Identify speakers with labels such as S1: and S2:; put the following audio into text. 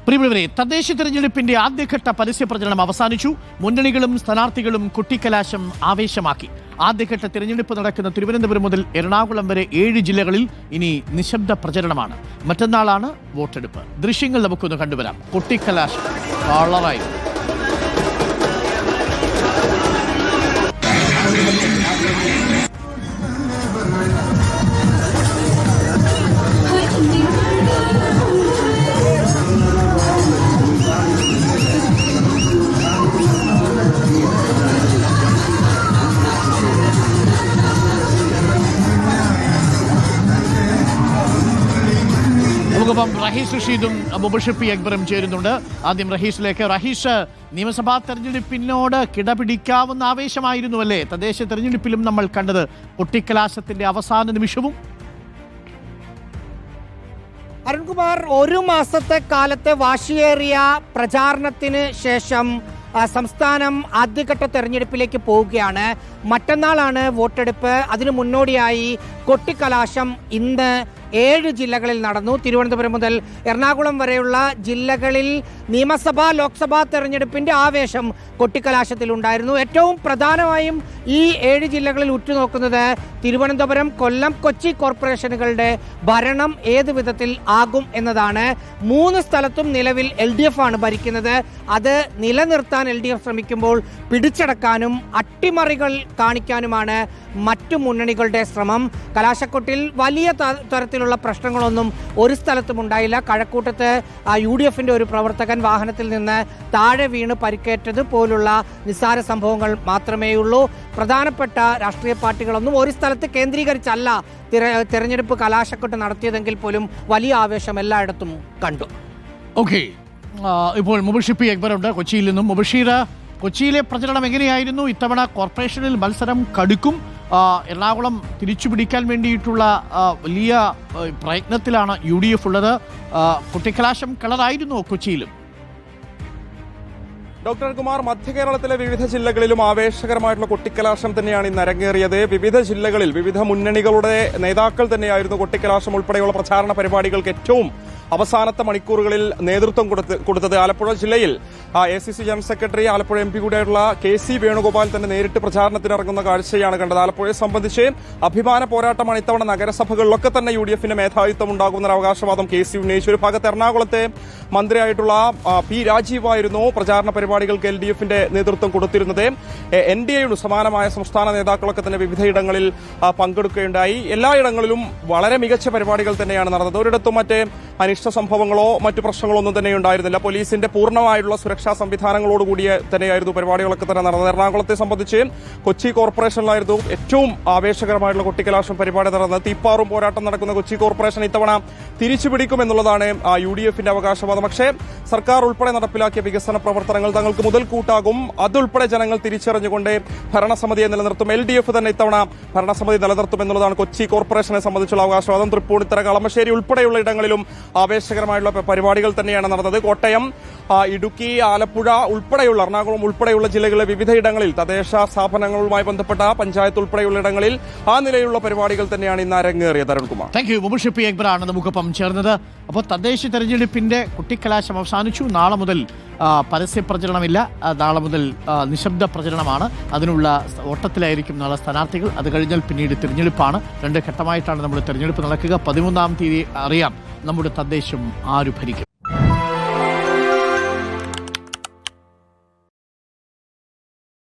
S1: പ്രിയമുള്ളവരെ, തദ്ദേശ തെരഞ്ഞെടുപ്പിന്റെ ആദ്യഘട്ട പരസ്യ പ്രചരണം അവസാനിച്ചു. മുന്നണികളും സ്ഥാനാർത്ഥികളും കൊട്ടിക്കലാശം ആവേശമാക്കി. ആദ്യഘട്ട തിരഞ്ഞെടുപ്പ് നടക്കുന്ന തിരുവനന്തപുരം മുതൽ എറണാകുളം വരെ 7 ജില്ലകളിൽ ഇനി നിശബ്ദ പ്രചരണമാണ്. മറ്റന്നാളാണ് വോട്ടെടുപ്പ്. ദൃശ്യങ്ങൾ നമുക്കൊന്ന് കണ്ടുവരാം. കൊട്ടിക്കലാശം കളറായി. നമുക്കിപ്പം റഹീസ് റഷീദും മുബഷിർ പി അക്ബറും ചേരുന്നുണ്ട്. ആദ്യം റഹീസിലേക്ക്. റഹീസ്, നിയമസഭാ തെരഞ്ഞെടുപ്പിനോട് കിടപിടിക്കാവുന്ന ആവേശമായിരുന്നു അല്ലേ തദ്ദേശ തെരഞ്ഞെടുപ്പിലും നമ്മൾ കണ്ടത്? കൊട്ടിക്കലാശത്തിന്റെ അവസാന നിമിഷവും
S2: അരുൺകുമാർ, ഒരു മാസത്തെ കാലത്തെ വാശിയേറിയ പ്രചാരണത്തിന് ശേഷം സംസ്ഥാനം ആദ്യഘട്ട തെരഞ്ഞെടുപ്പിലേക്ക് പോവുകയാണ്. മറ്റന്നാളാണ് വോട്ടെടുപ്പ്. അതിനു മുന്നോടിയായി കൊട്ടിക്കലാശം ഇന്ന് 7 ജില്ലകളിൽ നടന്നു. തിരുവനന്തപുരം മുതൽ എറണാകുളം വരെയുള്ള ജില്ലകളിൽ നിയമസഭാ ലോക്സഭാ തെരഞ്ഞെടുപ്പിന്റെ ആവേശം കൊട്ടിക്കലാശത്തിലുണ്ടായിരുന്നു. ഏറ്റവും പ്രധാനമായും ഈ 7 ജില്ലകളിൽ ഉറ്റുനോക്കുന്നത് തിരുവനന്തപുരം, കൊല്ലം, കൊച്ചി കോർപ്പറേഷനുകളുടെ ഭരണം ഏത് വിധത്തിൽ ആകും എന്നതാണ്. 3 സ്ഥലത്തും നിലവിൽ LDF ആണ് ഭരിക്കുന്നത്. അത് നിലനിർത്താൻ LDF ശ്രമിക്കുമ്പോൾ പിടിച്ചടക്കാനും അട്ടിമറികൾ കാണിക്കാനുമാണ് മറ്റു മുന്നണികളുടെ ശ്രമം. കലാശക്കൊട്ടിൽ വലിയ തരത്തിലുള്ള പ്രശ്നങ്ങളൊന്നും ഒരു സ്ഥലത്തും ഉണ്ടായില്ല. കഴക്കൂട്ടത്ത് UDFന്റെ ഒരു പ്രവർത്തകൻ വാഹനത്തിൽ നിന്ന് താഴെ വീണ് പരിക്കേറ്റത് പോലുള്ള നിസ്സാര സംഭവങ്ങൾ മാത്രമേയുള്ളൂ. പ്രധാനപ്പെട്ട രാഷ്ട്രീയ പാർട്ടികളൊന്നും ഒരു സ്ഥലത്ത് കേന്ദ്രീകരിച്ചല്ല തെരഞ്ഞെടുപ്പ് കലാശക്കൊട്ട് നടത്തിയതെങ്കിൽ പോലും വലിയ ആവേശം എല്ലായിടത്തും കണ്ടു.
S1: ഓക്കെ, ഇപ്പോൾ മുബഷിർ പി അക്ബർ ഉണ്ട് കൊച്ചിയിൽ നിന്നും. മുബഷീർ, കൊച്ചിയിലെ പ്രചരണം എങ്ങനെയായിരുന്നു? ഇത്തവണ കോർപ്പറേഷനിൽ മത്സരം കടുക്കും. എറണാകുളം തിരിച്ചുപിടിക്കാൻ വേണ്ടിയിട്ടുള്ള വലിയ പ്രയത്നത്തിലാണ് UDF ഉള്ളത്. കൊട്ടിക്കലാശം കളറായിരുന്നു കൊച്ചിയിലും.
S3: ഡോക്ടർ കുമാർ, മധ്യകേരളത്തിലെ വിവിധ ജില്ലകളിലും ആവേശകരമായിട്ടുള്ള കൊട്ടിക്കലാശം തന്നെയാണ് ഇന്ന് അരങ്ങേറിയത്. വിവിധ ജില്ലകളിൽ വിവിധ മുന്നണികളുടെ നേതാക്കൾ തന്നെയായിരുന്നു കൊട്ടിക്കലാശം ഉൾപ്പെടെയുള്ള പ്രചാരണ പരിപാടികൾക്ക് ഏറ്റവും അവസാനത്തെ മണിക്കൂറുകളിൽ നേതൃത്വം കൊടുത്തത്. ആലപ്പുഴ ജില്ലയിൽ ACC general secretary, Alappuzha MP കൂടിയായിട്ടുള്ള KC Venugopal തന്നെ നേരിട്ട് പ്രചാരണത്തിനിറങ്ങുന്ന കാഴ്ചയാണ് കണ്ടത്. ആലപ്പുഴയെ സംബന്ധിച്ച് അഭിമാന പോരാട്ടമാണ് ഇത്തവണ. നഗരസഭകളിലൊക്കെ തന്നെ UDFന്റെ മേധാവിത്വം ഉണ്ടാകുന്ന അവകാശവാദം KC ഉന്നയിച്ചു. ഒരു ഭാഗത്ത് എറണാകുളത്തെ മന്ത്രിയായിട്ടുള്ള P രാജീവായിരുന്നു പ്രചാരണ പരിപാടികൾക്ക് LDFന്റെ നേതൃത്വം കൊടുത്തിരുന്നത്. NDAയുടെ സമാനമായ സംസ്ഥാന നേതാക്കളൊക്കെ തന്നെ വിവിധയിടങ്ങളിൽ പങ്കെടുക്കുകയുണ്ടായി. എല്ലായിടങ്ങളിലും വളരെ മികച്ച പരിപാടികൾ തന്നെയാണ് നടന്നത്. ഒരിടത്തും മറ്റേ അനിഷ്ട സംഭവങ്ങളോ മറ്റു പ്രശ്നങ്ങളോ ഒന്നും തന്നെ ഉണ്ടായിരുന്നില്ല. പോലീസിന്റെ പൂർണ്ണമായിട്ടുള്ള സുരക്ഷാ സംവിധാനങ്ങളോടുകൂടി തന്നെയായിരുന്നു പരിപാടികളൊക്കെ തന്നെ നടന്നത്. എറണാകുളത്തെ സംബന്ധിച്ച് കൊച്ചി കോർപ്പറേഷനിലായിരുന്നു ഏറ്റവും ആവേശകരമായിട്ടുള്ള കൊട്ടിക്കലാശം പരിപാടി നടന്നത്. തീപ്പാറും പോരാട്ടം നടക്കുന്ന കൊച്ചി കോർപ്പറേഷൻ ഇത്തവണ തിരിച്ചുപിടിക്കുമെന്നുള്ളതാണ് UDFന്റെ അവകാശവാദം. പക്ഷേ സർക്കാർ ഉൾപ്പെടെ നടപ്പിലാക്കിയ വികസന പ്രവർത്തനങ്ങൾ തങ്ങൾക്ക് മുതൽക്കൂട്ടാകും. അതുൾപ്പെടെ ജനങ്ങൾ തിരിച്ചറിഞ്ഞുകൊണ്ട് ഭരണസമിതിയെ നിലനിർത്തും. LDF തന്നെ ഇത്തവണ ഭരണസമിതി നിലനിർത്തുമെന്നുള്ളതാണ് കൊച്ചി കോർപ്പറേഷനെ സംബന്ധിച്ചുള്ള അവകാശവാദം. തൃപ്പൂണിത്തറ, കളമശ്ശേരി ഉൾപ്പെടെയുള്ള ഇടങ്ങളിലും ആവേശകരമായുള്ള പരിപാടികൾ തന്നെയാണ് നടന്നത്. കോട്ടയം, ഇടുക്കി, ആലപ്പുഴ ഉൾപ്പെടെയുള്ള എറണാകുളം ഉൾപ്പെടെയുള്ള ജില്ലകളിലെ വിവിധയിടങ്ങളിൽ തദ്ദേശ സ്ഥാപനങ്ങളുമായി ബന്ധപ്പെട്ട പഞ്ചായത്ത് ഉൾപ്പെടെയുള്ള ഇടങ്ങളിൽ ആ നിലയിലുള്ള പരിപാടികൾ തന്നെയാണ് ഇന്ന് അരങ്ങേറിയത്. Arunkumar,
S1: thank you. Mubashir P അക്ബറാണ് നമുക്കൊപ്പം ചേർന്നത്. അപ്പോൾ തദ്ദേശ തെരഞ്ഞെടുപ്പിന്റെ കൊട്ടിക്കലാശം അവസാനിച്ചു. നാളെ മുതൽ പരസ്യ പ്രചരണമില്ല. നാളെ മുതൽ നിശബ്ദ പ്രചരണമാണ്. അതിനുള്ള ഓട്ടത്തിലായിരിക്കും നാളെ സ്ഥാനാർത്ഥികൾ. അത് കഴിഞ്ഞാൽ പിന്നീട് തിരഞ്ഞെടുപ്പാണ്. 2 ഘട്ടമായിട്ടാണ് നമ്മുടെ തിരഞ്ഞെടുപ്പ് നടക്കുക. 13-ാം തീയതി അറിയാം നമ്മുടെ തദ്ദേശം ആര് ഭരിക്കും.